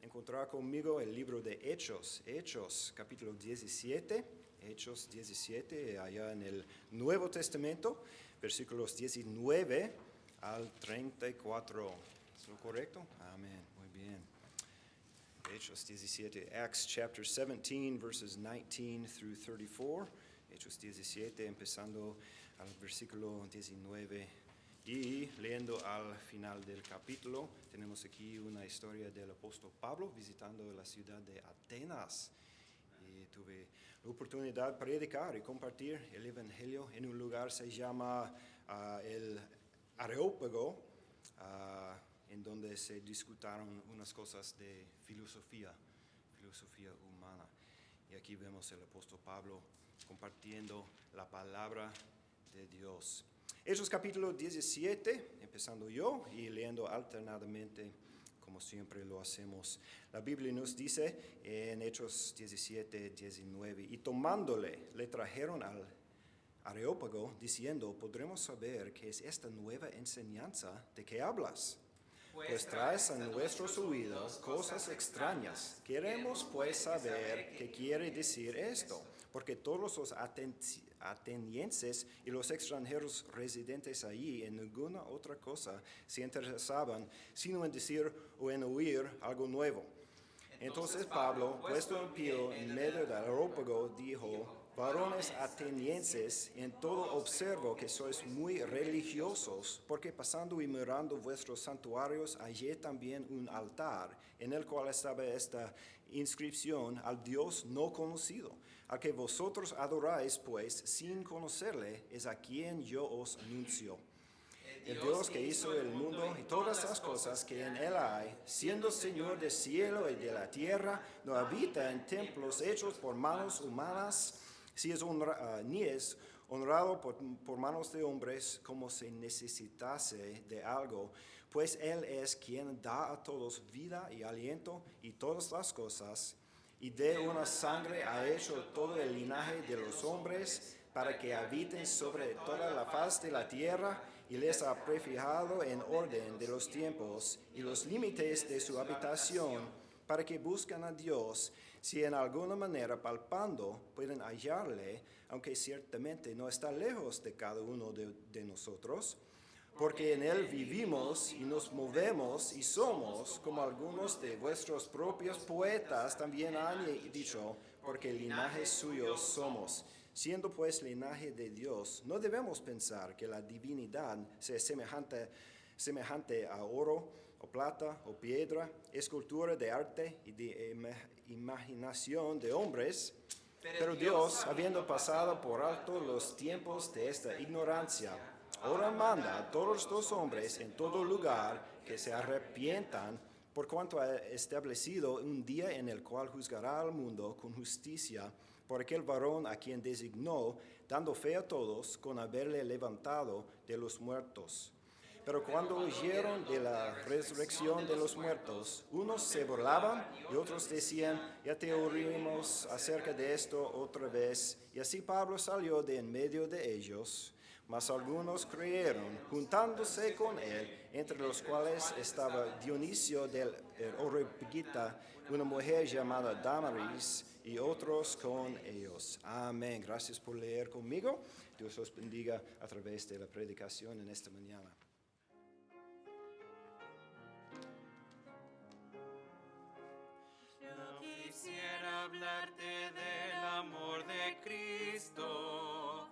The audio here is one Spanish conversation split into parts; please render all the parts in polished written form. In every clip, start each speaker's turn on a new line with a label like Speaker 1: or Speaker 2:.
Speaker 1: encontrar conmigo el libro de Hechos capítulo 17, Hechos 17, allá en el Nuevo Testamento, versículos 19 al 34. ¿Es lo correcto? Amén, muy bien. Hechos 17, Acts chapter 17, verses 19 through 34. Hechos 17, empezando al versículo 19 y leyendo al final del capítulo. Tenemos aquí una historia del apóstol Pablo visitando la ciudad de Atenas. Y tuve la oportunidad de predicar y compartir el evangelio en un lugar que se llama el Areópago, en donde se discutieron unas cosas de filosofía humana. Y aquí vemos el apóstol Pablo compartiendo la palabra de Dios. Hechos capítulo 17, empezando yo y leyendo alternadamente, como siempre lo hacemos. La Biblia nos dice en Hechos 17, 19, y tomándole, le trajeron al Areópago, diciendo, ¿podremos saber qué es esta nueva enseñanza de que hablas? Pues traes a nuestros oídos cosas extrañas. Queremos pues saber qué quiere decir esto, porque todos los atenienses y los extranjeros residentes allí en ninguna otra cosa se interesaban, sino en decir o en oír algo nuevo. Entonces Pablo, puesto en pie en medio del areópago, dijo, varones atenienses, en todo observo que sois muy religiosos, porque pasando y mirando vuestros santuarios, hallé también un altar, en el cual estaba esta inscripción al Dios no conocido, al que vosotros adoráis, pues, sin conocerle, es a quien yo os anuncio. El Dios que hizo el mundo y todas las cosas que en él hay, siendo Señor del cielo y de la tierra, no habita en templos hechos por manos humanas, ni es honrado por manos de hombres como si necesitase de algo, pues Él es quien da a todos vida y aliento y todas las cosas, y de una sangre ha hecho todo el linaje de los hombres, para que habiten sobre toda la faz de la tierra, y les ha prefijado en orden de los tiempos y los límites de su habitación, para que busquen a Dios, si en alguna manera palpando pueden hallarle, aunque ciertamente no está lejos de cada uno de nosotros, porque en él vivimos y nos movemos y somos, como algunos de vuestros propios poetas también han dicho, porque linajes suyos somos. Siendo pues linaje de Dios, no debemos pensar que la divinidad sea semejante a oro o plata o piedra, escultura de arte y de imaginación de hombres, pero Dios, habiendo pasado por alto los tiempos de esta ignorancia, ahora manda a todos los hombres en todo lugar que se arrepientan, por cuanto ha establecido un día en el cual juzgará al mundo con justicia por aquel varón a quien designó, dando fe a todos con haberle levantado de los muertos. Pero cuando oyeron de la resurrección de los muertos, unos se burlaban y otros decían, ya te oímos acerca de esto otra vez. Y así Pablo salió de en medio de ellos. Mas algunos creyeron, juntándose con él, entre los cuales estaba Dionisio del Areópago, una mujer llamada Damaris, y otros con ellos. Amén. Gracias por leer conmigo. Dios os bendiga a través de la predicación en esta mañana.
Speaker 2: Yo quisiera hablarte del amor de Cristo,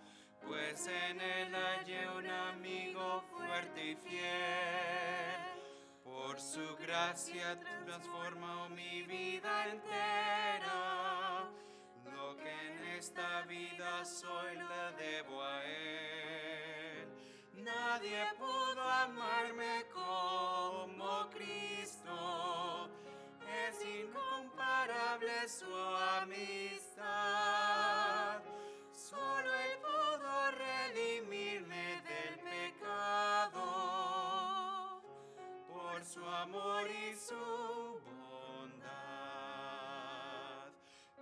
Speaker 2: pues en él hallé un amigo fuerte y fiel. Por su gracia transformó mi vida entera. Lo que en esta vida soy la debo a él. Nadie pudo amarme como Cristo. Es incomparable su amistad. Solo él pudo redimirme del pecado por su amor y su bondad.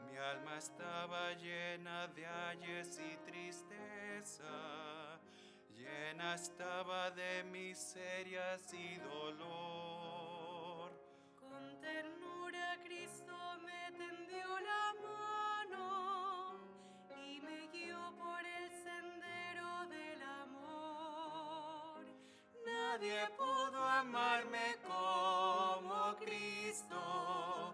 Speaker 2: Mi alma estaba llena de ayes y tristeza, llena estaba de miserias y dolor.
Speaker 3: Con ternura
Speaker 2: Nadie pudo amarme como Cristo.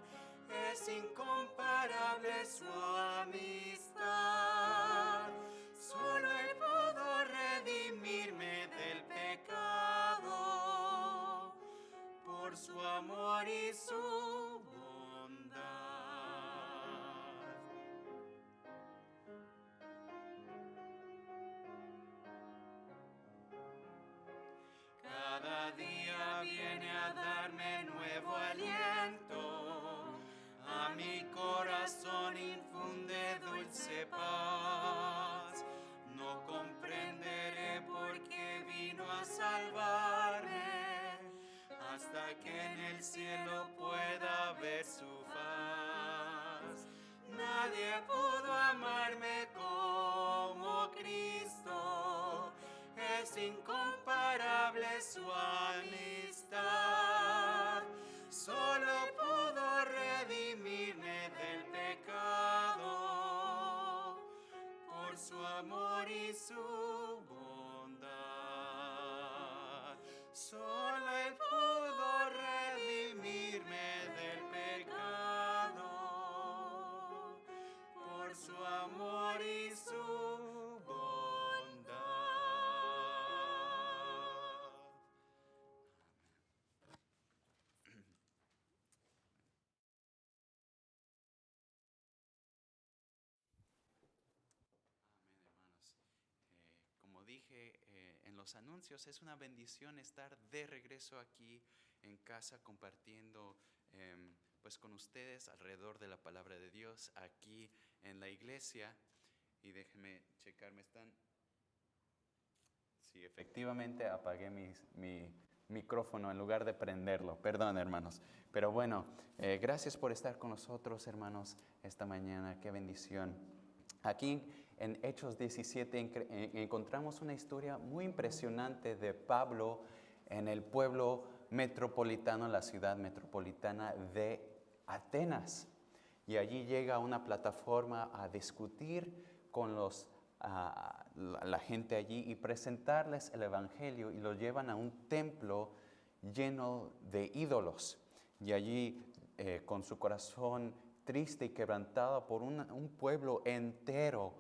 Speaker 2: Es incomparable su amistad. Solo Él pudo redimirme del pecado por su amor y su bondad. Cada día viene a darme nuevo aliento, a mi corazón infunde dulce paz. No comprenderé por qué vino a salvarme, hasta que en el cielo pueda ver su faz. Nadie pudo amarme como Cristo. Es incomparable su amistad. Solo pudo redimirme del pecado por su amor y su bondad. Solo Él pudo redimirme del pecado por su amor y su bondad. Amén, hermanos. Como dije en los anuncios, es una bendición estar de regreso aquí en casa compartiendo pues con ustedes alrededor de la palabra de Dios aquí en la iglesia. Y déjenme checar, ¿me están? Sí, efectivamente apagué mi micrófono en lugar de prenderlo. Perdón, hermanos. Pero bueno, gracias por estar con nosotros, hermanos, esta mañana. Qué bendición. Aquí en Hechos 17 encontramos una historia muy impresionante de Pablo en el pueblo metropolitano, la ciudad metropolitana de Atenas. Y allí llega a una plataforma a discutir con la gente allí y presentarles el Evangelio, y lo llevan a un templo lleno de ídolos. Y allí, con su corazón triste y quebrantado por un pueblo entero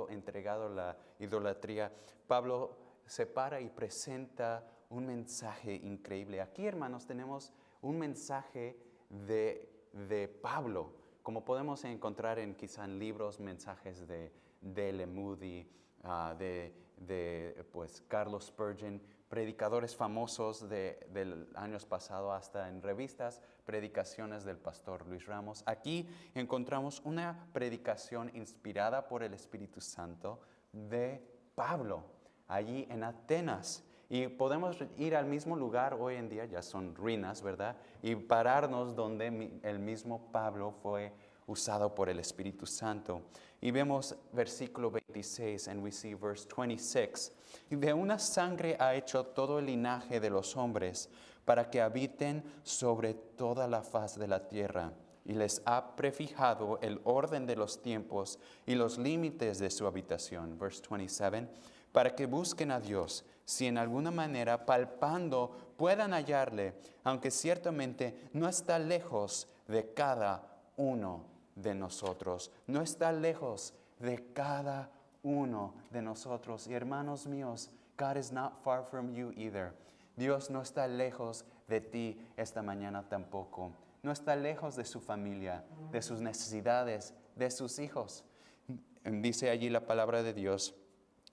Speaker 2: entregado a la idolatría, Pablo se para y presenta un mensaje increíble. Aquí, hermanos, tenemos un mensaje de Pablo, como podemos encontrar quizá en libros, mensajes de L. Moody, pues Carlos Spurgeon, predicadores famosos del años pasados, hasta en revistas, predicaciones del pastor Luis Ramos. Aquí encontramos una predicación inspirada por el Espíritu Santo de Pablo, allí en Atenas. Y podemos ir al mismo lugar, hoy en día ya son ruinas, ¿verdad? Y pararnos donde el mismo Pablo fue usado por el Espíritu Santo. Y vemos versículo 26, and we see verse 26. Y de una sangre ha hecho todo el linaje de los hombres, para que habiten sobre toda la faz de la tierra. Y les ha prefijado el orden de los tiempos y los límites de su habitación. Verse 27. Para que busquen a Dios, si en alguna manera palpando puedan hallarle, aunque ciertamente no está lejos de cada uno de nosotros. No está lejos de cada uno de nosotros. Y hermanos míos, God is not far from you either. Dios no está lejos de ti esta mañana tampoco. No está lejos de su familia, de sus necesidades, de sus hijos. Dice allí la palabra de Dios.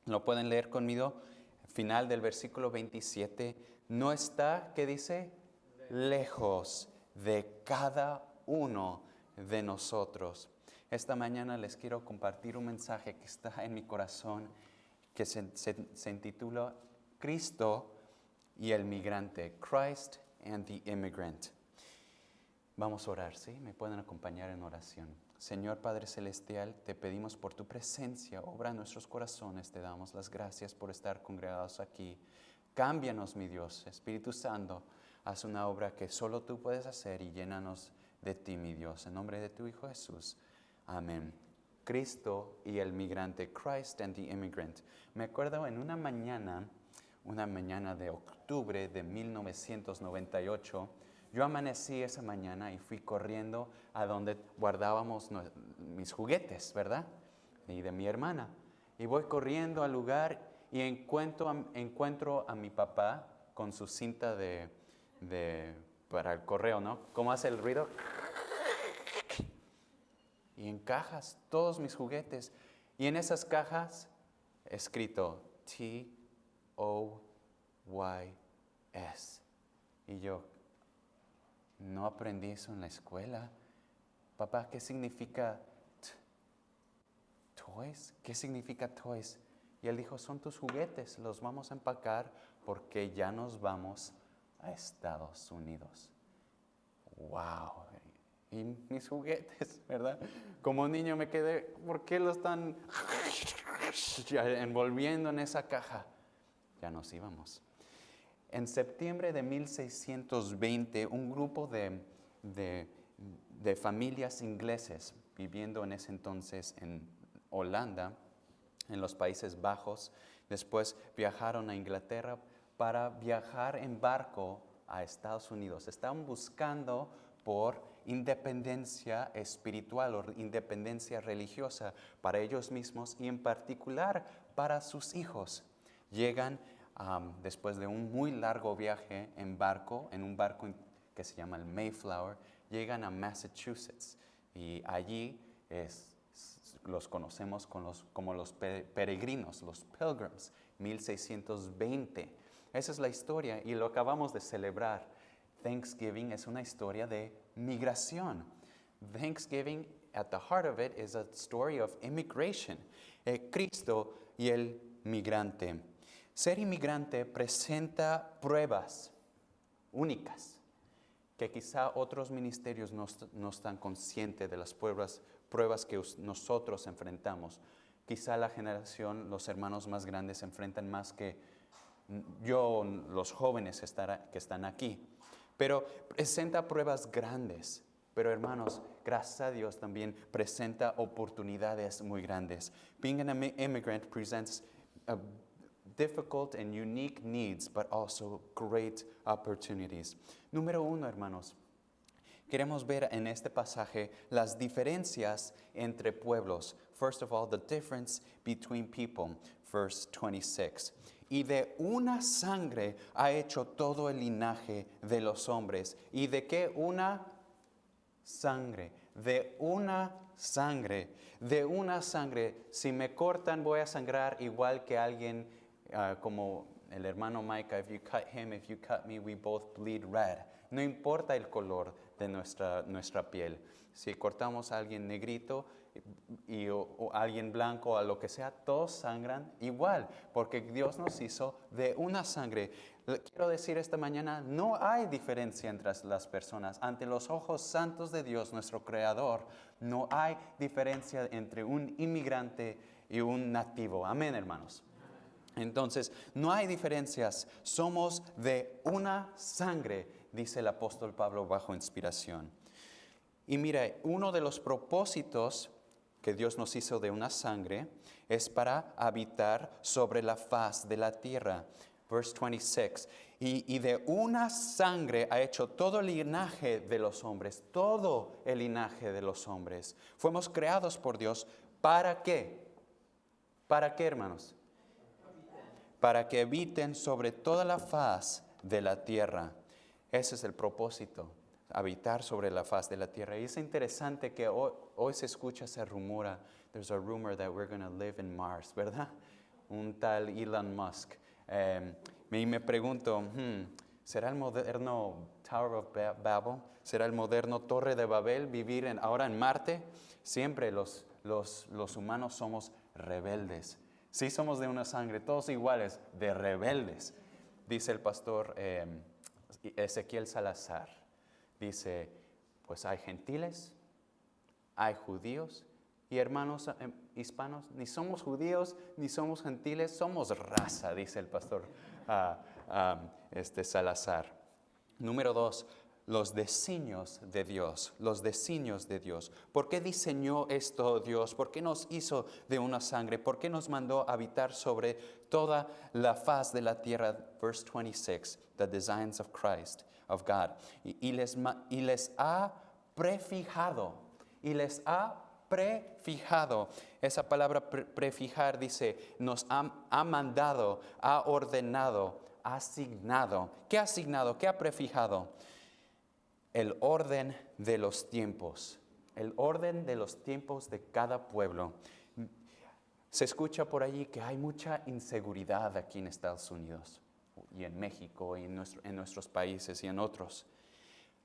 Speaker 2: ¿Lo pueden leer conmigo? Final del versículo 27. No está, ¿qué dice? Lejos de cada uno de nosotros. Esta mañana les quiero compartir un mensaje que está en mi corazón, que se intitula Cristo y el migrante. Christ and the immigrant. Vamos a orar, ¿sí? Me pueden acompañar en oración. Señor Padre Celestial, te pedimos por tu presencia, obra en nuestros corazones, te damos las gracias por estar congregados aquí. Cámbianos, mi Dios, Espíritu Santo, haz una obra que solo tú puedes hacer y llénanos de ti, mi Dios. En nombre de tu Hijo Jesús, amén. Cristo y el migrante, Christ and the immigrant. Me acuerdo en una mañana, una mañana de octubre de 1998, yo amanecí esa mañana y fui corriendo a donde guardábamos mis juguetes, ¿verdad? Y de mi hermana. Y voy corriendo al lugar y encuentro a mi papá con su cinta para el correo, ¿no? ¿Cómo hace el ruido? Y en cajas todos mis juguetes. Y en esas cajas escrito TOYS. Y yo, no aprendí eso en la escuela. Papá, ¿qué significa toys? ¿Qué significa toys? Y él dijo, son tus juguetes, los vamos a empacar porque ya nos vamos a Estados Unidos. ¡Wow! Y mis juguetes, ¿verdad? Como niño me quedé, ¿por qué lo están envolviendo en esa caja? Ya nos íbamos. En septiembre de 1620, un grupo de familias ingleses viviendo en ese entonces en Holanda, en los Países Bajos, después viajaron a Inglaterra para viajar en barco a Estados Unidos. Estaban buscando por independencia espiritual o independencia religiosa para ellos mismos y en particular para sus hijos. Llegan después de un muy largo viaje en un barco que se llama el Mayflower, llegan a Massachusetts y allí los conocemos como los peregrinos, los pilgrims, 1620. Esa es la historia y lo acabamos de celebrar. Thanksgiving es una historia de migración. Thanksgiving, at the heart of it, is a story of immigration. Cristo y el migrante. Ser inmigrante presenta pruebas únicas que quizá otros ministerios no están conscientes de las pruebas que nosotros enfrentamos. Quizá la generación, los hermanos más grandes enfrentan más que yo, los jóvenes que están aquí. Pero presenta pruebas grandes. Pero hermanos, gracias a Dios también presenta oportunidades muy grandes. Being an immigrant presents difficult and unique needs, but also great opportunities. Número 1, hermanos. Queremos ver en este pasaje las diferencias entre pueblos. First of all, the difference between people. Verse 26. Y de una sangre ha hecho todo el linaje de los hombres. ¿Y de qué? Una sangre. De una sangre. De una sangre. Si me cortan voy a sangrar igual que alguien como el hermano Micah. If you cut him, if you cut me, we both bleed red. No importa el color de nuestra piel. Si cortamos a alguien negrito o alguien blanco, a lo que sea, todos sangran igual, porque Dios nos hizo de una sangre. Quiero decir esta mañana, no hay diferencia entre las personas. Ante los ojos santos de Dios, nuestro Creador, no hay diferencia entre un inmigrante y un nativo. Amén, hermanos. Entonces, no hay diferencias. Somos de una sangre, dice el apóstol Pablo bajo inspiración. Y mira, uno de los propósitos que Dios nos hizo de una sangre es para habitar sobre la faz de la tierra. Verse 26. Y de una sangre ha hecho todo el linaje de los hombres, todo el linaje de los hombres. Fuimos creados por Dios. ¿Para qué? ¿Para qué, hermanos? Para que habiten sobre toda la faz de la tierra. Ese es el propósito, habitar sobre la faz de la tierra. Y es interesante que hoy se escucha, se rumora, there's a rumor that we're going to live in Mars, ¿verdad? Un tal Elon Musk. Y me pregunto, ¿será el moderno Tower of Babel? ¿Será el moderno Torre de Babel vivir ahora en Marte? Siempre los humanos somos rebeldes. Sí somos de una sangre, todos iguales, de rebeldes. Dice el pastor Ezequiel Salazar, dice, pues hay gentiles, hay judíos y hermanos hispanos, ni somos judíos ni somos gentiles, somos raza, dice el pastor Salazar. Número 2, los designios de Dios, los designios de Dios. ¿Por qué diseñó esto Dios? ¿Por qué nos hizo de una sangre? ¿Por qué nos mandó habitar sobre toda la faz de la tierra? Verse 26, the designs of Christ, of God. Y les ha prefijado, Esa palabra prefijar dice, nos ha mandado, ha ordenado, ha asignado. ¿Qué ha asignado? ¿Qué ha prefijado? El orden de los tiempos. El orden de los tiempos de cada pueblo. Se escucha por allí que hay mucha inseguridad aquí en Estados Unidos y en México y en nuestros países y en otros.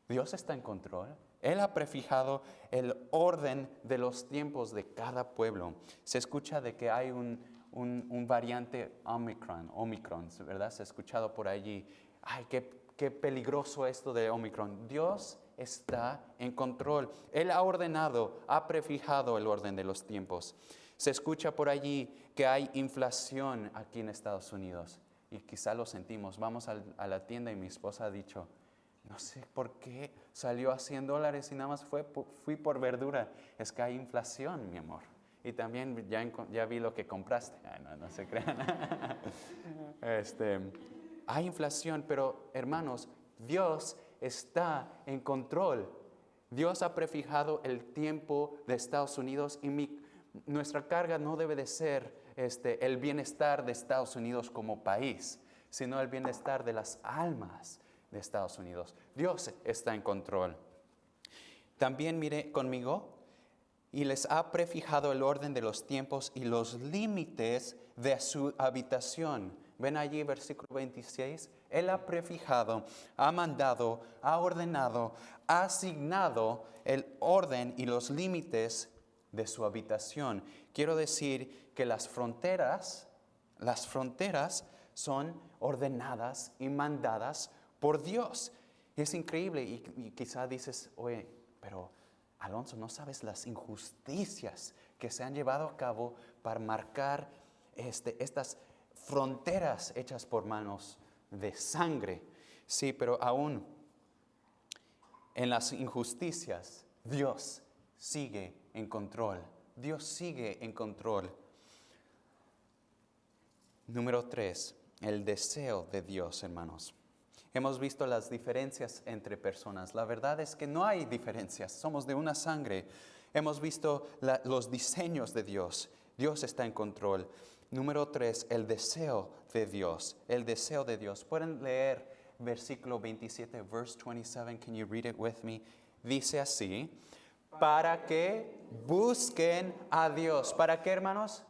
Speaker 2: Dios está en control. Él ha prefijado el orden de los tiempos de cada pueblo. Se escucha de que hay un variante Omicron, ¿verdad? Se ha escuchado por allí. Ay, qué peligroso esto de Omicron. Dios está en control. Él ha ordenado, ha prefijado el orden de los tiempos. Se escucha por allí que hay inflación aquí en Estados Unidos. Y quizá lo sentimos. Vamos a la tienda y mi esposa ha dicho, no sé por qué salió a $100 y nada más fui por verdura. Es que hay inflación, mi amor. Y también ya vi lo que compraste. Ay, no se crean. Hay inflación, pero hermanos, Dios está en control. Dios ha prefijado el tiempo de Estados Unidos y nuestra carga no debe de ser el bienestar de Estados Unidos como país, sino el bienestar de las almas de Estados Unidos. Dios está en control. También mire conmigo, y les ha prefijado el orden de los tiempos y los límites de su habitación. Ven allí versículo 26. Él ha prefijado, ha mandado, ha ordenado, ha asignado el orden y los límites de su habitación. Quiero decir que las fronteras son ordenadas y mandadas por Dios. Es increíble y quizá dices, oye, pero Alonso, ¿no sabes las injusticias que se han llevado a cabo para marcar estas fronteras hechas por manos de sangre? Sí, pero aún en las injusticias, Dios sigue en control. Dios sigue en control. Número 3, el deseo de Dios, hermanos. Hemos visto las diferencias entre personas. La verdad es que no hay diferencias. Somos de una sangre. Hemos visto los diseños de Dios. Dios está en control. Número 3, el deseo de Dios. El deseo de Dios. Pueden leer versículo 27, verse 27. Can you read it with me? Dice así, para que busquen a Dios. ¿Para qué, hermanos?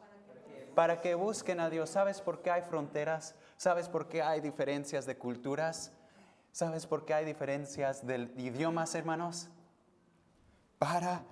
Speaker 2: Para que busquen a Dios. ¿Sabes por qué hay fronteras? ¿Sabes por qué hay diferencias de culturas? ¿Sabes por qué hay diferencias de idiomas, hermanos? Para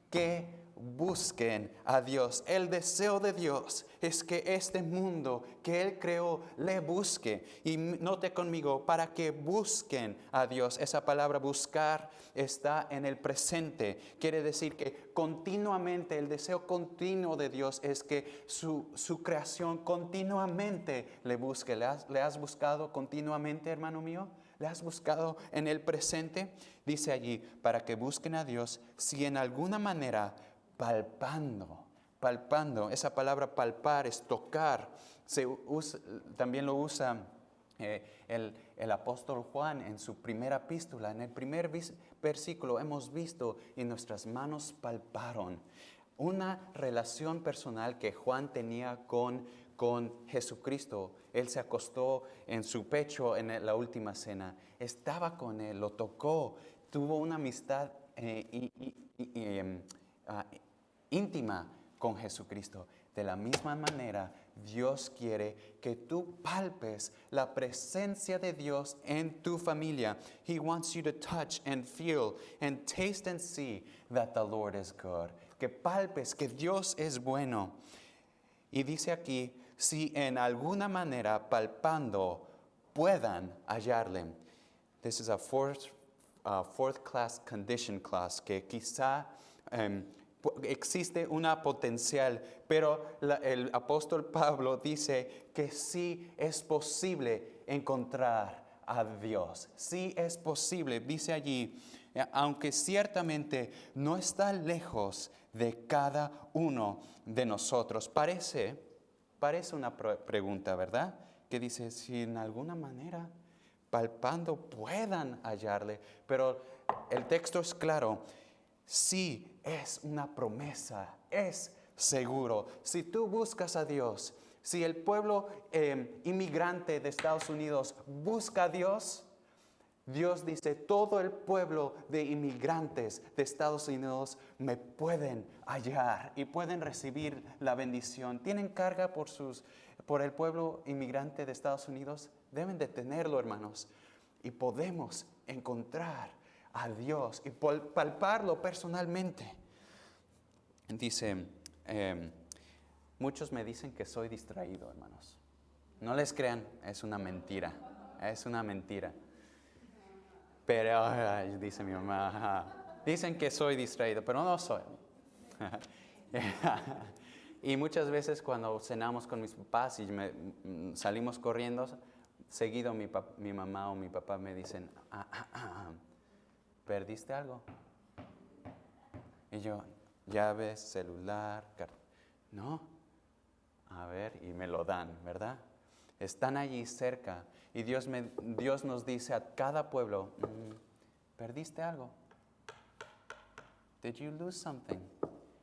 Speaker 2: que busquen a Dios. El deseo de Dios es que este mundo que Él creó le busque. Y note conmigo, para que busquen a Dios. Esa palabra buscar está en el presente. Quiere decir que continuamente, el deseo continuo de Dios es que su creación continuamente le busque. ¿Le has buscado continuamente, hermano mío? ¿Le has buscado en el presente? Dice allí, para que busquen a Dios, si en alguna manera palpando. Esa palabra palpar es tocar. También lo usa el apóstol Juan en su primera epístola. En el primer versículo hemos visto y nuestras manos palparon. Una relación personal que Juan tenía con Jesucristo. Él se acostó en su pecho en la última cena. Estaba con Él, lo tocó. Tuvo una amistad íntima con Jesucristo. De la misma manera, Dios quiere que tú palpes la presencia de Dios en tu familia. He wants you to touch and feel and taste and see that the Lord is good. Que palpes que Dios es bueno. Y dice aquí, si en alguna manera palpando puedan hallarle. This is a fourth class condition clause que quizá existe una potencial, pero el apóstol Pablo dice que sí es posible encontrar a Dios. Sí es posible, dice allí, aunque ciertamente no está lejos de cada uno de nosotros. Parece una pregunta, ¿verdad? Que dice, si en alguna manera, palpando, puedan hallarle. Pero el texto es claro, sí es una promesa, es seguro. Si tú buscas a Dios, si el pueblo inmigrante de Estados Unidos busca a Dios, Dios dice, todo el pueblo de inmigrantes de Estados Unidos me pueden hallar y pueden recibir la bendición. ¿Tienen carga por el pueblo inmigrante de Estados Unidos? Deben de tenerlo, hermanos. Y podemos encontrar a Dios y palparlo personalmente. Dice, muchos me dicen que soy distraído, hermanos. No les crean, es una mentira. Es una mentira. Pero, dice mi mamá, dicen que soy distraído, pero no soy. Y muchas veces cuando cenamos con mis papás y salimos corriendo, seguido mi mamá o mi papá me dicen, ¿perdiste algo? Y yo, llaves, celular, no. A ver, y me lo dan, ¿verdad? Están allí cerca. Y Dios nos dice a cada pueblo, ¿perdiste algo? Did you lose something?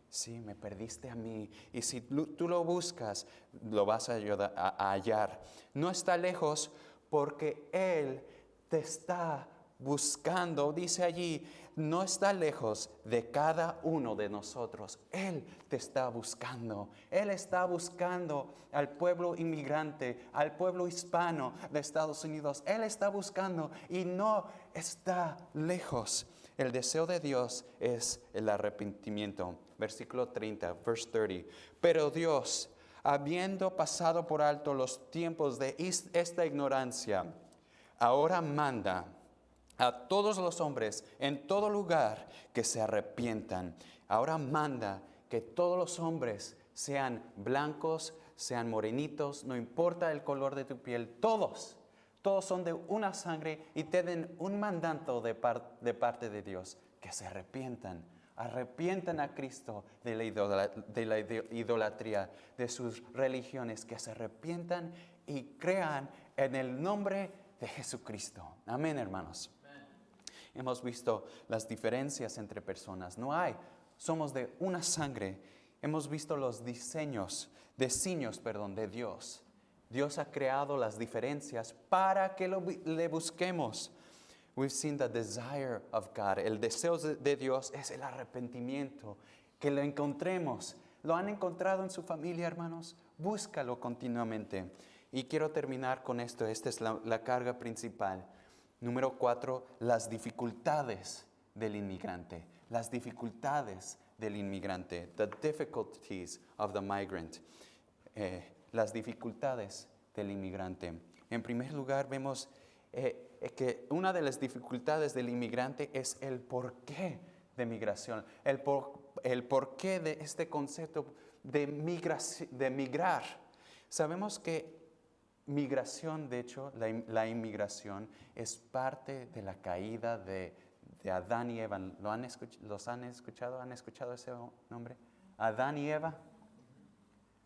Speaker 2: Sí, me perdiste a mí. Y si tú lo buscas, lo vas a hallar. No está lejos porque Él te está buscando. Dice allí, no está lejos de cada uno de nosotros. Él te está buscando. Él está buscando al pueblo inmigrante, al pueblo hispano de Estados Unidos. Él está buscando y no está lejos. El deseo de Dios es el arrepentimiento. Versículo 30, verse 30. Pero Dios, habiendo pasado por alto los tiempos de esta ignorancia, ahora manda a todos los hombres en todo lugar que se arrepientan. Ahora manda que todos los hombres sean blancos, sean morenitos, no importa el color de tu piel, todos son de una sangre y tienen un mandato de parte de Dios, que se arrepientan a Cristo de la idolatría, de sus religiones, que se arrepientan y crean en el nombre de Jesucristo. Amén, hermanos. Hemos visto las diferencias entre personas. Somos de una sangre. Hemos visto los designios de Dios. Dios ha creado las diferencias para que le busquemos. We've seen the desire of God. El deseo de Dios es el arrepentimiento. Que lo encontremos. ¿Lo han encontrado en su familia, hermanos? Búscalo continuamente. Y quiero terminar con esto. Esta es la carga principal. Número 4, las dificultades del inmigrante. Las dificultades del inmigrante. The difficulties of the migrant. Las dificultades del inmigrante. En primer lugar, vemos que una de las dificultades del inmigrante es el porqué de migración. El porqué de este concepto de migrar. Sabemos que migración, de hecho, la inmigración es parte de la caída de Adán y Eva. ¿Los han escuchado? ¿Han escuchado ese nombre? Adán y Eva.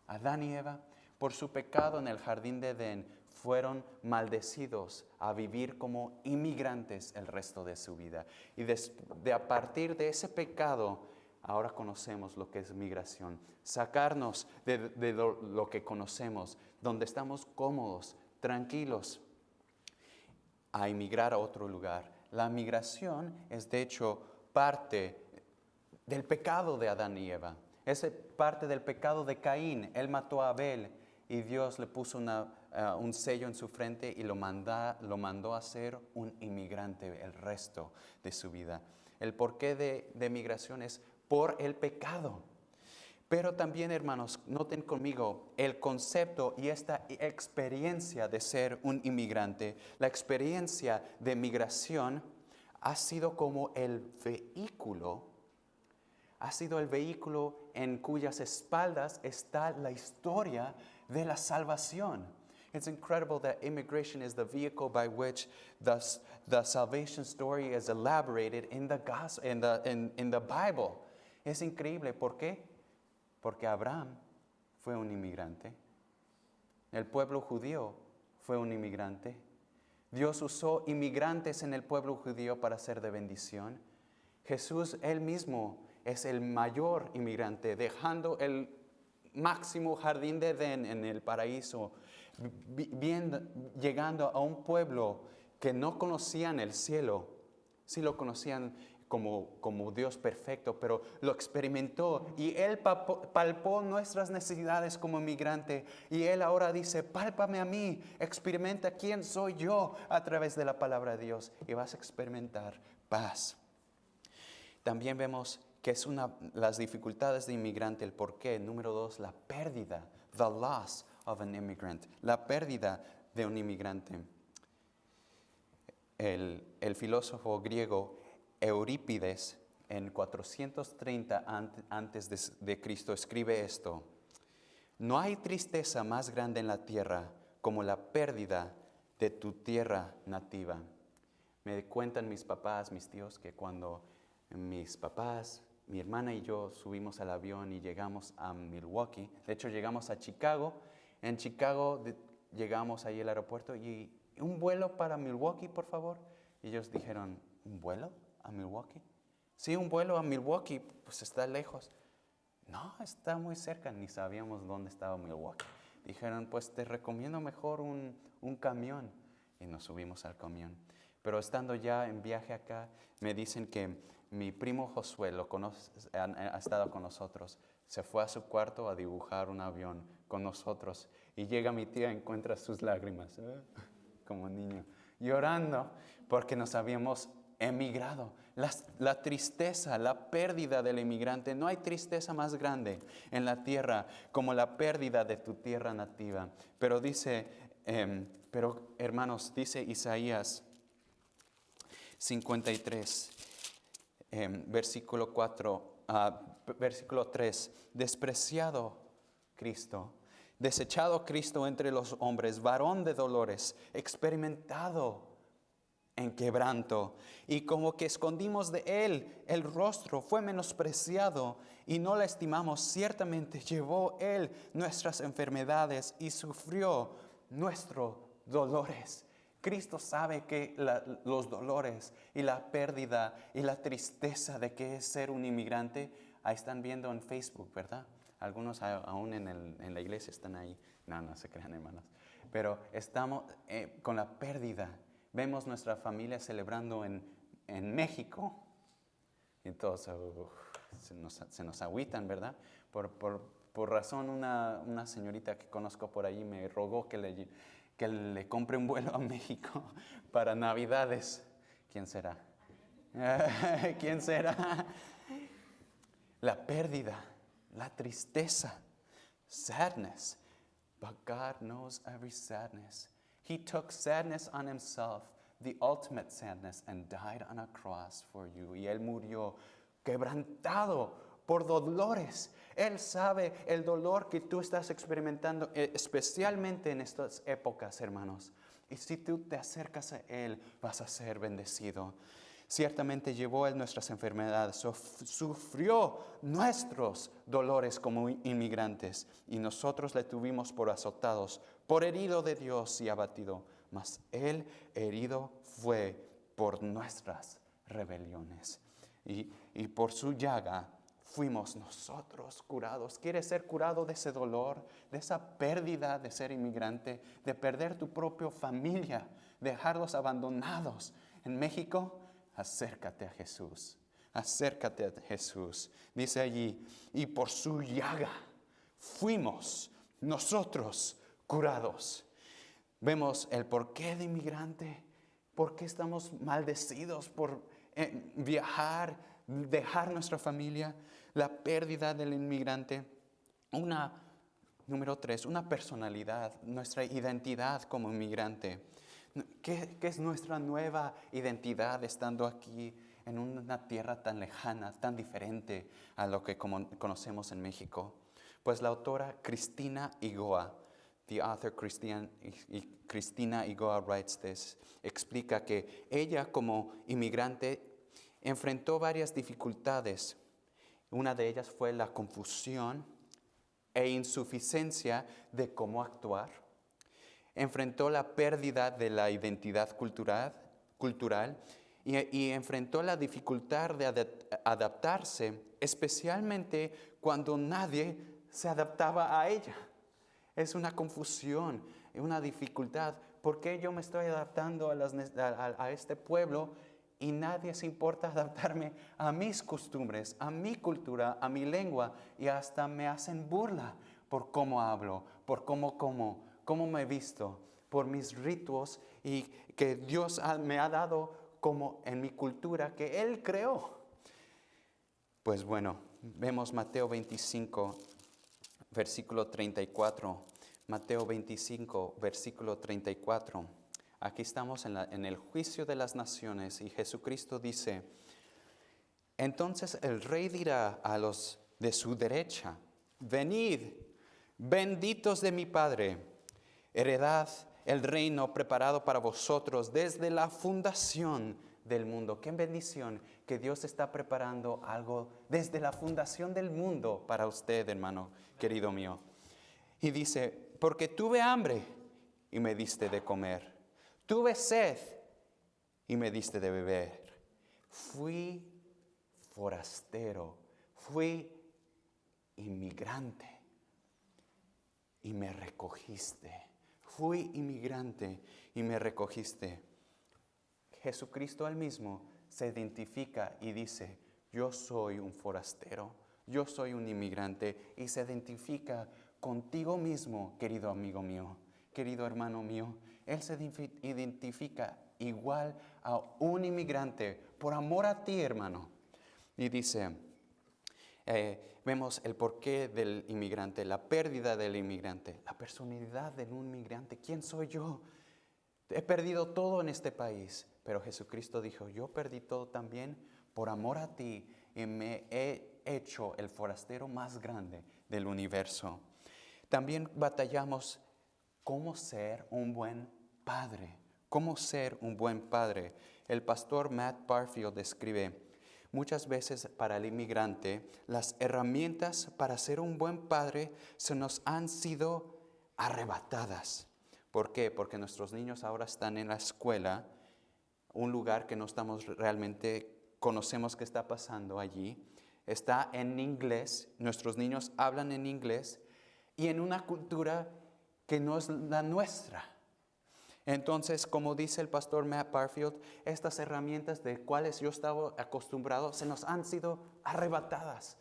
Speaker 2: Adán y Eva, por su pecado en el jardín de Edén, fueron maldecidos a vivir como inmigrantes el resto de su vida. Y a partir de ese pecado, ahora conocemos lo que es migración. Sacarnos de lo que conocemos, donde estamos cómodos, tranquilos, a emigrar a otro lugar. La migración es de hecho parte del pecado de Adán y Eva. Es parte del pecado de Caín. Él mató a Abel y Dios le puso un sello en su frente y lo mandó a ser un inmigrante el resto de su vida. El porqué de migración es por el pecado. Pero también, hermanos, noten conmigo el concepto y esta experiencia de ser un inmigrante. La experiencia de migración ha sido como el vehículo. Ha sido el vehículo en cuyas espaldas está la historia de la salvación. It's incredible that immigration is the vehicle by which the salvation story is elaborated in the gospel, in the Bible. Es increíble. ¿Por qué? Porque Abraham fue un inmigrante. El pueblo judío fue un inmigrante. Dios usó inmigrantes en el pueblo judío para ser de bendición. Jesús, Él mismo, es el mayor inmigrante, dejando el máximo jardín de Edén en el paraíso, llegando a un pueblo que no conocían el cielo. Sí lo conocían como Dios perfecto, pero lo experimentó y Él palpó nuestras necesidades como inmigrante. Y Él ahora dice, pálpame a mí, experimenta quién soy yo a través de la palabra de Dios y vas a experimentar paz. También vemos que es las dificultades de inmigrante, el porqué. Número 2, la pérdida, the loss of an immigrant, la pérdida de un inmigrante. El filósofo griego Eurípides en 430 antes de Cristo escribe esto: no hay tristeza más grande en la tierra como la pérdida de tu tierra nativa. Me cuentan mis papás, mis tíos, que cuando mis papás, mi hermana y yo subimos al avión y llegamos a Milwaukee, de hecho llegamos a Chicago, en Chicago llegamos ahí al aeropuerto y un vuelo para Milwaukee, por favor. Y ellos dijeron, ¿un vuelo a Milwaukee? Sí, un vuelo a Milwaukee, pues está lejos. No, está muy cerca, ni sabíamos dónde estaba Milwaukee. Dijeron, pues te recomiendo mejor un camión. Y nos subimos al camión. Pero estando ya en viaje acá, me dicen que mi primo Josué ha estado con nosotros. Se fue a su cuarto a dibujar un avión con nosotros. Y llega mi tía y encuentra sus lágrimas, como niño, llorando porque nos habíamos emigrado. La tristeza, la pérdida del inmigrante. No hay tristeza más grande en la tierra como la pérdida de tu tierra nativa. Pero hermanos, dice Isaías 53, versículo 3, despreciado Cristo, desechado Cristo entre los hombres, varón de dolores, experimentado en quebranto, y como que escondimos de él el rostro, fue menospreciado y no le estimamos. Ciertamente llevó él nuestras enfermedades y sufrió nuestros dolores. Cristo sabe que los dolores y la pérdida y la tristeza de que es ser un inmigrante, ahí están viendo en Facebook, ¿verdad? Algunos aún en la iglesia están ahí. No se crean, hermanos. Pero estamos con la pérdida. Vemos nuestra familia celebrando en México. Y todos se nos agüitan, ¿verdad? Por razón, una señorita que conozco por ahí me rogó que le compre un vuelo a México para Navidades. ¿Quién será? ¿Quién será? La pérdida, la tristeza, sadness. But God knows every sadness. He took sadness on himself, the ultimate sadness, and died on a cross for you. Y Él murió quebrantado por dolores. Él sabe el dolor que tú estás experimentando, especialmente en estas épocas, hermanos. Y si tú te acercas a Él, vas a ser bendecido. Ciertamente llevó Él nuestras enfermedades, sufrió nuestros dolores como inmigrantes, y nosotros le tuvimos por azotados, por herido de Dios y abatido. Mas Él herido fue por nuestras rebeliones, y por su llaga fuimos nosotros curados. ¿Quieres ser curado de ese dolor, de esa pérdida de ser inmigrante, de perder tu propia familia, dejarlos abandonados en México? Acércate a Jesús. Acércate a Jesús. Dice allí, y por su llaga fuimos nosotros curados. Vemos el porqué de inmigrante, por qué estamos maldecidos por viajar, dejar nuestra familia, la pérdida del inmigrante. Número 3, una personalidad, nuestra identidad como inmigrante. ¿Qué es nuestra nueva identidad estando aquí en una tierra tan lejana, tan diferente a lo que conocemos en México? Pues la autora Cristina Igoa the author Christina Igoa writes this, explica que ella como inmigrante enfrentó varias dificultades. Una de ellas fue la confusión e insuficiencia de cómo actuar. Enfrentó la pérdida de la identidad cultural y enfrentó la dificultad de adaptarse, especialmente cuando nadie se adaptaba a ella. Es una confusión, una dificultad. ¿Por qué yo me estoy adaptando a este pueblo y nadie se importa adaptarme a mis costumbres, a mi cultura, a mi lengua? Y hasta me hacen burla por cómo hablo, por cómo me he visto, por mis ritos y que Dios me ha dado como en mi cultura que Él creó. Pues bueno, vemos Mateo 25, versículo 34. Mateo 25, versículo 34. Aquí estamos en el juicio de las naciones y Jesucristo dice, entonces el rey dirá a los de su derecha, venid, benditos de mi Padre, heredad el reino preparado para vosotros desde la fundación del mundo. Qué bendición que Dios está preparando algo desde la fundación del mundo para usted, hermano querido mío. Y dice, porque tuve hambre y me diste de comer, tuve sed y me diste de beber, fui forastero, fui inmigrante y me recogiste. Fui inmigrante y me recogiste. Jesucristo él mismo se identifica y dice, yo soy un forastero, yo soy un inmigrante, y se identifica contigo mismo, querido amigo mío, querido hermano mío. Él se identifica igual a un inmigrante por amor a ti, hermano. Y dice, vemos el porqué del inmigrante, la pérdida del inmigrante, la personalidad de un inmigrante. ¿Quién soy yo? He perdido todo en este país, pero Jesucristo dijo, yo perdí todo también por amor a ti y me he hecho el forastero más grande del universo. También batallamos cómo ser un buen padre, cómo ser un buen padre. El pastor Matt Barfield describe, muchas veces para el inmigrante, las herramientas para ser un buen padre se nos han sido arrebatadas. ¿Por qué? Porque nuestros niños ahora están en la escuela, un lugar que no estamos realmente, conocemos qué está pasando allí. Está en inglés, nuestros niños hablan en inglés y en una cultura que no es la nuestra. Entonces, como dice el pastor Matt Barfield, estas herramientas de cuales yo estaba acostumbrado se nos han sido arrebatadas.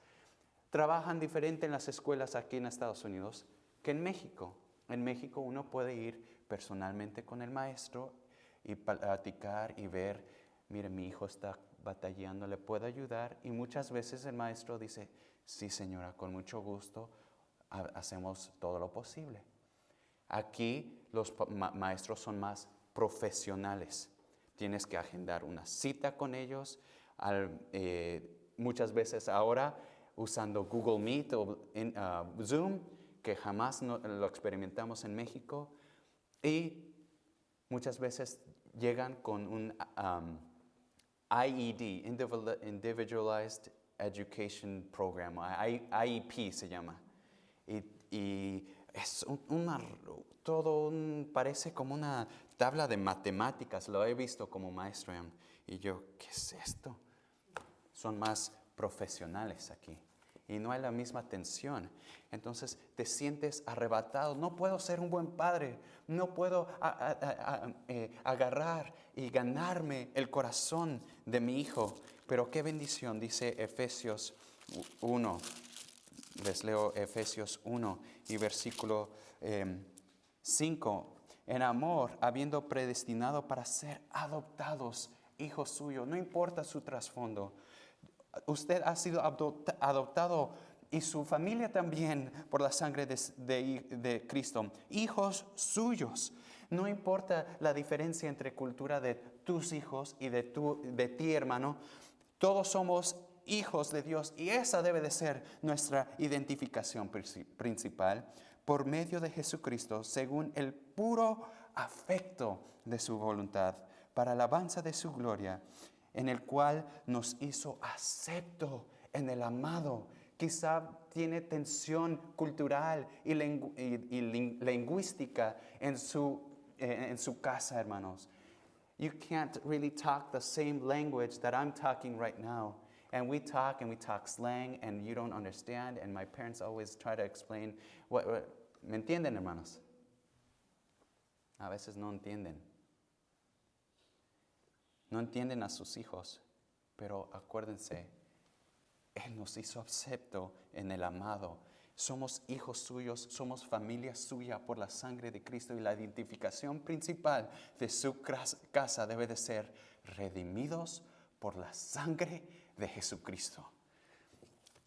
Speaker 2: Trabajan diferente en las escuelas aquí en Estados Unidos que en México. En México uno puede ir personalmente con el maestro y platicar y ver, mire, mi hijo está batallando, ¿le puedo ayudar? Y muchas veces el maestro dice, sí señora, con mucho gusto, hacemos todo lo posible. Aquí los maestros son más profesionales. Tienes que agendar una cita con ellos. Muchas veces ahora usando Google Meet o Zoom, que jamás lo experimentamos en México. Y muchas veces llegan con un IED, Individualized Education Program, IEP se llama. Y es parece como una tabla de matemáticas, lo he visto como maestro. Y yo, ¿qué es esto? Son más profesionales aquí y no hay la misma atención. Entonces te sientes arrebatado. No puedo ser un buen padre, no puedo agarrar y ganarme el corazón de mi hijo. Pero qué bendición, dice Efesios 1. Les leo Efesios 1 y versículo 5. En amor, habiendo predestinado para ser adoptados hijos suyos, no importa su trasfondo. Usted ha sido adoptado y su familia también por la sangre de Cristo. Hijos suyos. No importa la diferencia entre cultura de tus hijos y de ti, hermano. Todos somos hijos de Dios y esa debe de ser nuestra identificación principal. por medio de Jesucristo, según el puro afecto de su voluntad, para alabanza de su gloria, en el cual nos hizo acepto en el amado. Quizá tiene tensión cultural y lingüística en su casa, hermanos. You can't really talk the same language that I'm talking right now. And we talk slang and you don't understand. And my parents always try to explain. ¿Me entienden, hermanos? A veces no entienden. No entienden a sus hijos. Pero acuérdense, Él nos hizo acepto en el amado. Somos hijos suyos, somos familia suya por la sangre de Cristo, y la identificación principal de su casa debe de ser redimidos por la sangre de Jesucristo.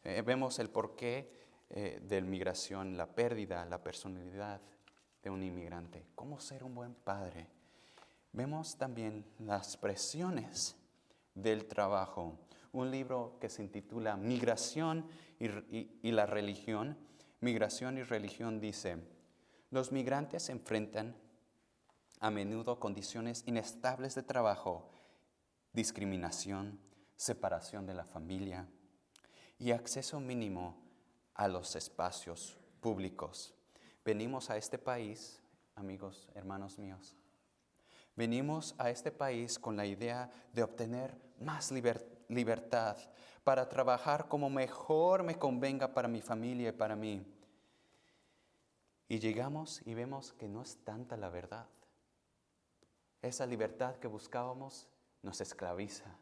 Speaker 2: Vemos el porqué de la migración, la pérdida, la personalidad de un inmigrante. Cómo ser un buen padre. Vemos también las presiones del trabajo. Un libro que se intitula Migración y la religión. Migración y religión dice: los migrantes enfrentan a menudo condiciones inestables de trabajo, discriminación, separación de la familia y acceso mínimo a los espacios públicos. Venimos a este país, amigos, hermanos míos, venimos a este país con la idea de obtener más libertad para trabajar como mejor me convenga para mi familia y para mí. Y llegamos y vemos que no es tanta la verdad. Esa libertad que buscábamos nos esclaviza.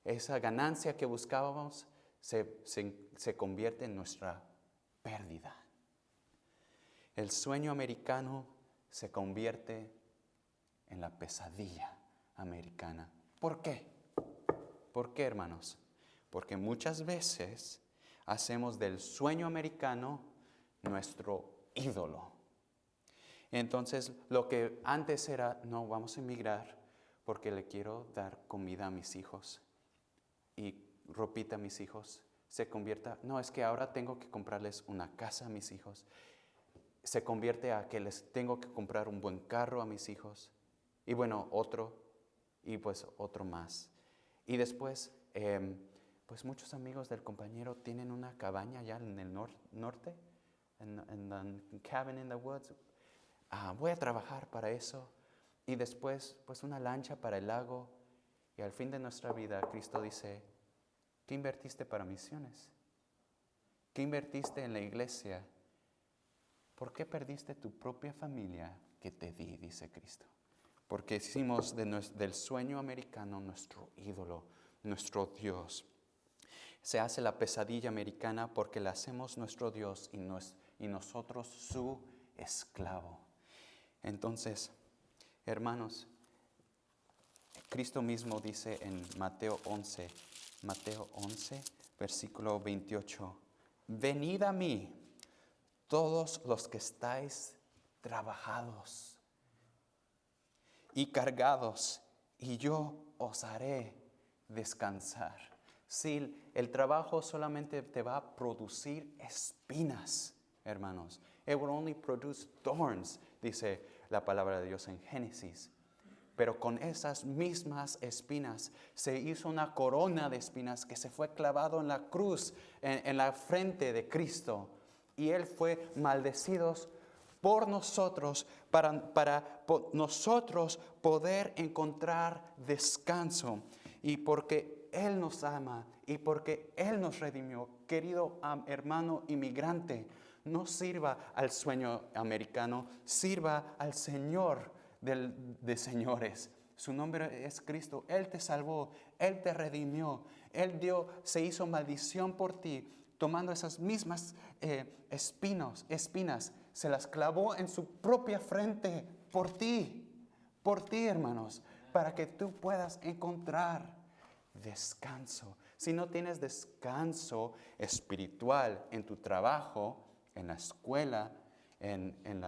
Speaker 2: Esa ganancia que buscábamos se convierte en nuestra pérdida. El sueño americano se convierte en la pesadilla americana. ¿Por qué? ¿Por qué, hermanos? Porque muchas veces hacemos del sueño americano nuestro ídolo. Entonces, lo que antes era, no, vamos a emigrar porque le quiero dar comida a mis hijos y ropita a mis hijos, se convierta, no, es que ahora tengo que comprarles una casa a mis hijos. Se convierte a que les tengo que comprar un buen carro a mis hijos. Y bueno, otro, y pues otro más. Y después, pues muchos amigos del compañero tienen una cabaña allá en el norte, en the cabin in the woods. Voy a trabajar para eso. Y después, pues una lancha para el lago. Y al fin de nuestra vida, Cristo dice: ¿qué invertiste para misiones? ¿Qué invertiste en la iglesia? ¿Por qué perdiste tu propia familia que te di? Dice Cristo. Porque hicimos del sueño americano nuestro ídolo, nuestro Dios. Se hace la pesadilla americana porque la hacemos nuestro Dios y nosotros su esclavo. Entonces, hermanos, Cristo mismo dice en Mateo 11, versículo 28, venid a mí, todos los que estáis trabajados y cargados, y yo os haré descansar. Si el trabajo solamente te va a producir espinas, hermanos. It will only produce thorns, dice la palabra de Dios en Génesis. Pero con esas mismas espinas se hizo una corona de espinas que se fue clavado en la cruz, en la frente de Cristo. Y Él fue maldecido por nosotros para nosotros poder encontrar descanso. Y porque Él nos ama y porque Él nos redimió, querido hermano inmigrante, no sirva al sueño americano, sirva al Señor de señores. Su nombre es Cristo. Él te salvó, Él te redimió, se hizo maldición por ti, tomando esas mismas espinas, se las clavó en su propia frente por ti, hermanos, para que tú puedas encontrar descanso. Si no tienes descanso espiritual en tu trabajo, en la escuela, en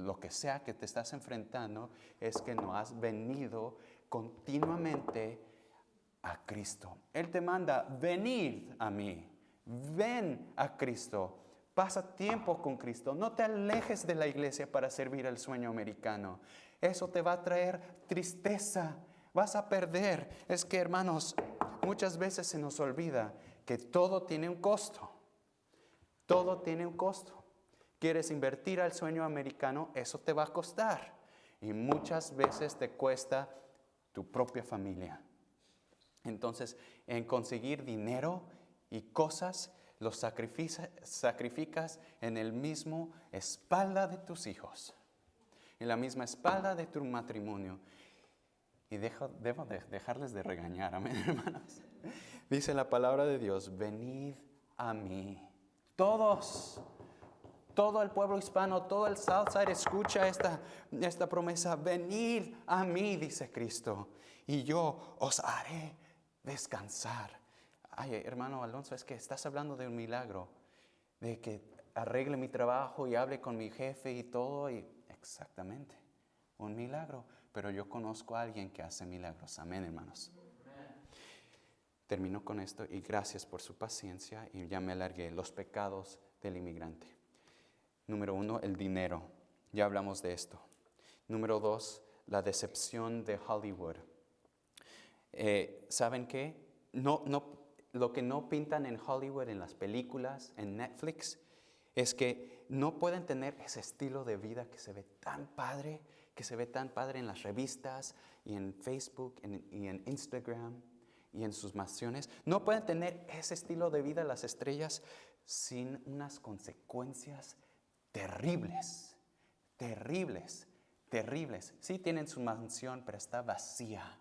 Speaker 2: lo que sea que te estás enfrentando, es que no has venido continuamente a Cristo. Él te manda, venid a mí, ven a Cristo, Pasa tiempo con Cristo. No te alejes de la iglesia para servir al sueño americano. Eso te va a traer tristeza. Vas a perder. Es que, hermanos, muchas veces se nos olvida que todo tiene un costo. Todo tiene un costo. Quieres invertir al sueño americano, eso te va a costar. Y muchas veces te cuesta tu propia familia. Entonces, en conseguir dinero y cosas, los sacrificas en el mismo espalda de tus hijos, en la misma espalda de tu matrimonio. Y debo dejarles de regañar, amén, hermanos. Dice la palabra de Dios, venid a mí. Todos, todo el pueblo hispano, todo el Southside escucha esta promesa. Venid a mí, dice Cristo, y yo os haré descansar. Ay, hermano Alonso, es que estás hablando de un milagro, de que arregle mi trabajo y hable con mi jefe y todo. Y exactamente, un milagro. Pero yo conozco a alguien que hace milagros. Amén, hermanos. Termino con esto y gracias por su paciencia y ya me alargué. Los pecados del inmigrante. Número 1, el dinero. Ya hablamos de esto. Número 2, la decepción de Hollywood. ¿Saben qué? Lo que no pintan en Hollywood, en las películas, en Netflix, es que no pueden tener ese estilo de vida que se ve tan padre en las revistas y en Facebook y en Instagram y en sus mansiones. No pueden tener ese estilo de vida las estrellas sin unas consecuencias terribles, terribles, terribles. Sí tienen su mansión, pero está vacía.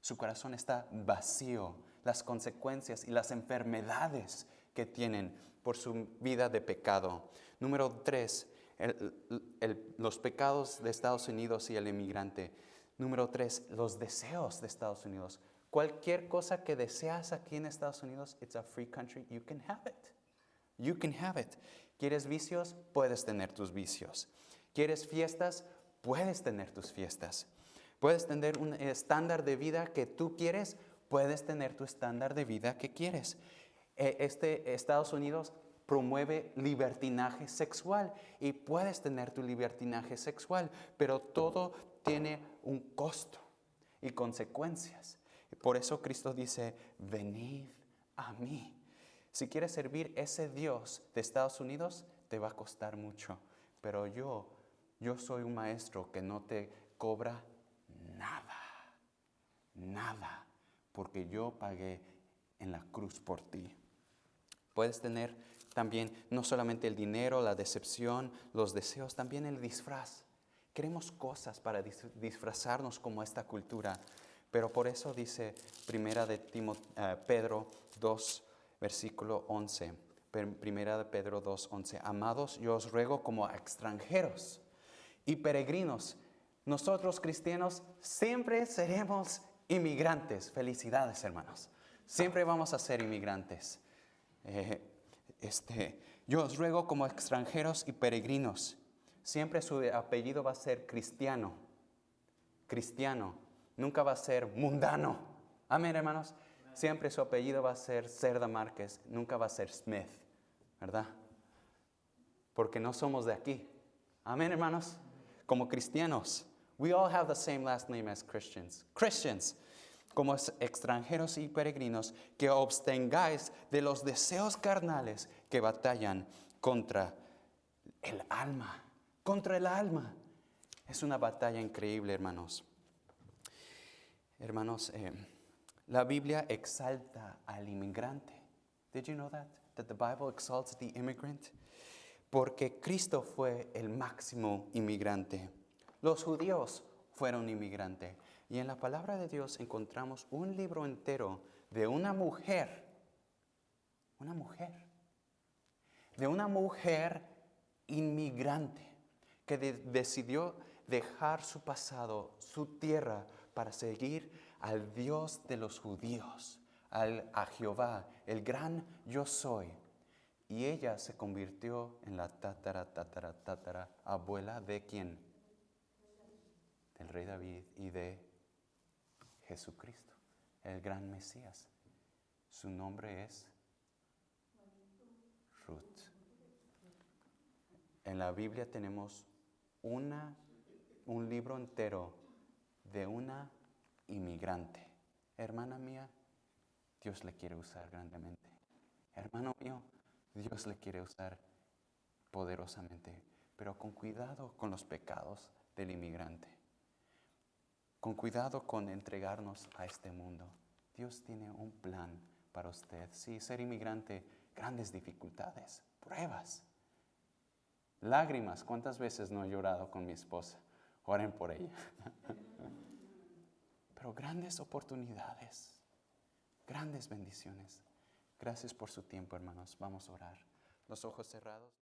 Speaker 2: Su corazón está vacío. Las consecuencias y las enfermedades que tienen por su vida de pecado. Número 3, los pecados de Estados Unidos y el inmigrante. Número 3, los deseos de Estados Unidos. Cualquier cosa que deseas aquí en Estados Unidos, it's a free country, you can have it. You can have it. ¿Quieres vicios? Puedes tener tus vicios. ¿Quieres fiestas? Puedes tener tus fiestas. ¿Puedes tener un estándar de vida que tú quieres? Puedes tener tu estándar de vida que quieres. Estados Unidos promueve libertinaje sexual y puedes tener tu libertinaje sexual, pero todo tiene un costo y consecuencias. Por eso Cristo dice, venid a mí. Si quieres servir ese Dios de Estados Unidos, te va a costar mucho, pero yo soy un maestro que no te cobra nada, porque yo pagué en la cruz por ti. Puedes tener también no solamente el dinero, la decepción, los deseos, también el disfraz. Queremos cosas para disfrazarnos como esta cultura, pero por eso dice primera de Pedro 2, versículo 11. Primera de Pedro 2, 11. Amados, yo os ruego como a extranjeros y peregrinos. Nosotros cristianos siempre seremos inmigrantes. Felicidades, hermanos. Siempre vamos a ser inmigrantes. Yo os ruego como extranjeros y peregrinos. Siempre su apellido va a ser cristiano. Cristiano. Nunca va a ser mundano. Amén, hermanos. Siempre su apellido va a ser Cerda Márquez. Nunca va a ser Smith. ¿Verdad? Porque no somos de aquí. Amén, hermanos. Como cristianos. We all have the same last name as Christians. Christians, como extranjeros y peregrinos, que abstengáis de los deseos carnales que batallan contra el alma. Contra el alma. Es una batalla increíble, hermanos. Hermanos, la Biblia exalta al inmigrante. Did you know that? That the Bible exalts the immigrant? Porque Cristo fue el máximo inmigrante. Los judíos fueron inmigrantes. Y en la palabra de Dios encontramos un libro entero de una mujer inmigrante que decidió dejar su pasado, su tierra, para seguir al Dios de los judíos, a Jehová, el gran yo soy. Y ella se convirtió en la tatara abuela de ¿quién? Del rey David y de Jesucristo, el gran Mesías. Su nombre es Ruth. En la Biblia tenemos un libro entero de una inmigrante. Hermana mía, Dios le quiere usar grandemente. Hermano mío, Dios le quiere usar poderosamente, pero con cuidado con los pecados del inmigrante. Con cuidado con entregarnos a este mundo. Dios tiene un plan para usted. Sí, ser inmigrante, grandes dificultades, pruebas, lágrimas. ¿Cuántas veces no he llorado con mi esposa? Oren por ella. Pero grandes oportunidades, grandes bendiciones. Gracias por su tiempo, hermanos. Vamos a orar. Los ojos cerrados.